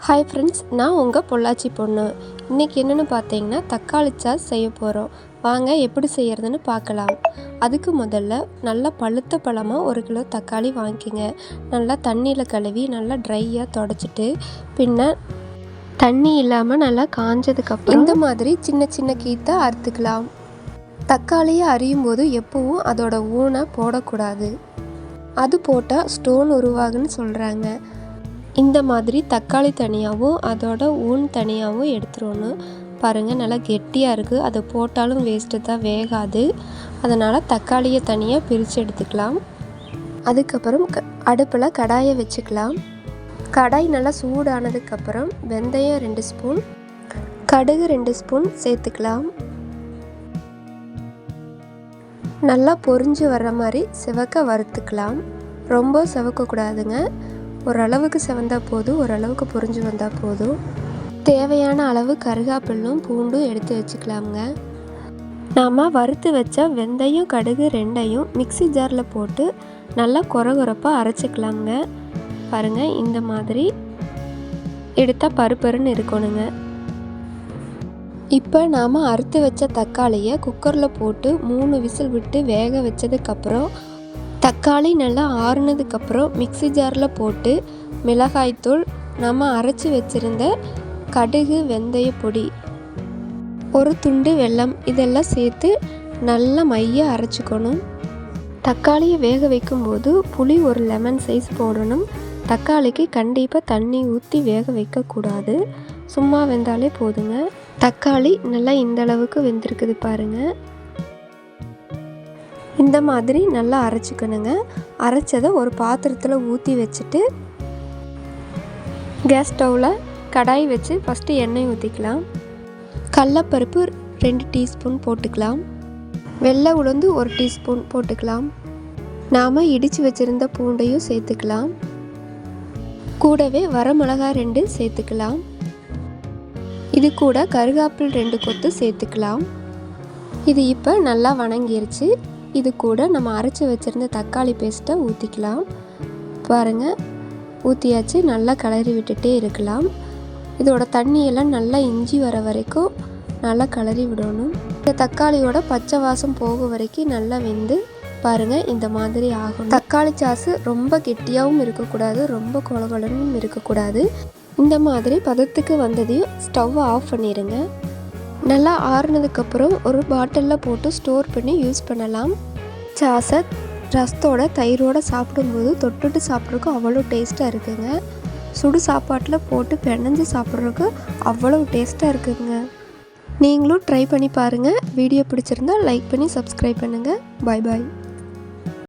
Hi friends, நான் உங்கள் பொள்ளாச்சி பொண்ணு. இன்றைக்கி என்னென்னு பார்த்தீங்கன்னா தக்காளி சாஸ் செய்ய போகிறோம். வாங்க எப்படி செய்கிறதுன்னு பார்க்கலாம். அதுக்கு முதல்ல நல்லா பழுத்த பழமாக 1 கிலோ தக்காளி வாங்கிக்கோங்க. நல்லா தண்ணியில் கழுவி நல்லா ட்ரையாக தொடச்சிட்டு பின்ன தண்ணி இல்லாமல் நல்லா காஞ்சதுக்கப்புறம் இந்த மாதிரி சின்ன சின்ன கீத்தை அறுத்துக்கலாம். தக்காளியை அரியும் போது எப்பவும் அதோட ஊனை போடக்கூடாது. அது போட்டால் ஸ்டோன் உருவாகுன்னு சொல்கிறாங்க. இந்த மாதிரி தக்காளி தனியாகவும் அதோட ஊன் தனியாகவும் எடுத்துடணும். பாருங்கள், நல்லா கெட்டியாக இருக்குது. அதை போட்டாலும் வேஸ்ட்டு தான், வேகாது. அதனால் தக்காளியை தனியாக பிரித்து எடுத்துக்கலாம். அதுக்கப்புறம் அடுப்பில் கடாயை வச்சுக்கலாம். கடாய் நல்லா சூடானதுக்கப்புறம் வெந்தயம் 2 ஸ்பூன், கடுகு 2 ஸ்பூன் சேர்த்துக்கலாம். நல்லா பொரிஞ்சு வர்ற மாதிரி சிவக்க வறுத்துக்கலாம். ரொம்ப சிவக்கக்கூடாதுங்க. ஓரளவுக்கு செவந்தால் போதும், ஓரளவுக்கு பொரிஞ்சு வந்தால் போதும். தேவையான அளவு கருகாப்பில்லும் பூண்டும் எடுத்து வச்சுக்கலாமுங்க. நாம் வறுத்து வச்ச வெந்தயம் கடுகு 2ஐயும் மிக்ஸி ஜாரில் போட்டு நல்லா கொரகொரப்பாக அரைச்சிக்கலாமுங்க. பாருங்கள், இந்த மாதிரி எடுத்தால் பருப்பருன்னு இருக்கணுங்க. இப்போ நாம் அறுத்து வச்ச தக்காளியை குக்கரில் போட்டு 3 விசில் விட்டு வேக வச்சதுக்கப்புறம் தக்காளி நல்லா ஆறுனதுக்கப்புறம் மிக்ஸி ஜாரில் போட்டு மிளகாய்த்தூள், நம்ம அரைச்சி வச்சுருந்த கடுகு வெந்தய பொடி, 1 துண்டு வெல்லம் இதெல்லாம் சேர்த்து நல்லா மைய அரைச்சிக்கணும். தக்காளியை வேக வைக்கும்போது புளி 1 லெமன் சைஸ் போடணும். தக்காளிக்கு கண்டிப்பாக தண்ணி ஊற்றி வேக வைக்கக்கூடாது. சும்மா வெந்தாலே போதுங்க. தக்காளி நல்லா இந்த அளவுக்கு வெந்திருக்குது பாருங்கள். இந்த மாதிரி நல்லா அரைச்சிக்கணுங்க. அரைச்சதை ஒரு பாத்திரத்தில் ஊற்றி வச்சுட்டு கேஸ் ஸ்டவ்வில் கடாய் வச்சு ஃபஸ்ட்டு எண்ணெய் ஊற்றிக்கலாம். கடலப்பருப்பு 2 டீஸ்பூன் போட்டுக்கலாம். வெள்ளை உளுந்து 1 டீஸ்பூன் போட்டுக்கலாம். நாம் இடித்து வச்சுருந்த பூண்டையும் சேர்த்துக்கலாம். கூடவே வரமிளகாய் 2 சேர்த்துக்கலாம். இது கூட கருகாப்பில் 2 கொத்து சேர்த்துக்கலாம். இது இப்போ நல்லா வணங்கிருச்சு. இது கூட நம்ம அரைச்சி வச்சுருந்த தக்காளி பேஸ்ட்டை ஊற்றிக்கலாம். பாருங்கள், ஊற்றியாச்சு. நல்லா கிளறி விட்டுட்டே இருக்கலாம். இதோட தண்ணியெல்லாம் நல்லா இஞ்சி வர வரைக்கும் நல்லா கிளறி விடணும். இந்த தக்காளியோட பச்சை வாசம் போக வரைக்கும் நல்லா வெந்து பாருங்கள் இந்த மாதிரி ஆகும். தக்காளி சாஸ் ரொம்ப கெட்டியாகவும் இருக்கக்கூடாது, ரொம்ப கொலகொலன்னு இருக்கக்கூடாது. இந்த மாதிரி பதத்துக்கு வந்ததையும் ஸ்டவ்வை ஆஃப் பண்ணிடுங்க. நல்லா ஆறுனதுக்கப்புறம் ஒரு பாட்டிலில் போட்டு ஸ்டோர் பண்ணி யூஸ் பண்ணலாம். சாஸை ரசத்தோட தயிரோடு சாப்பிடும்போது தொட்டுட்டு சாப்பிட்றதுக்கு அவ்வளோ டேஸ்ட்டாக இருக்குங்க. சுடு சாப்பாட்டில் போட்டு பிணைஞ்சு சாப்பிட்றதுக்கு அவ்வளோ டேஸ்ட்டாக இருக்குங்க. நீங்களும் ட்ரை பண்ணி பாருங்கள். வீடியோ பிடிச்சிருந்தால் லைக் பண்ணி சப்ஸ்கிரைப் பண்ணுங்கள். பாய் பாய்.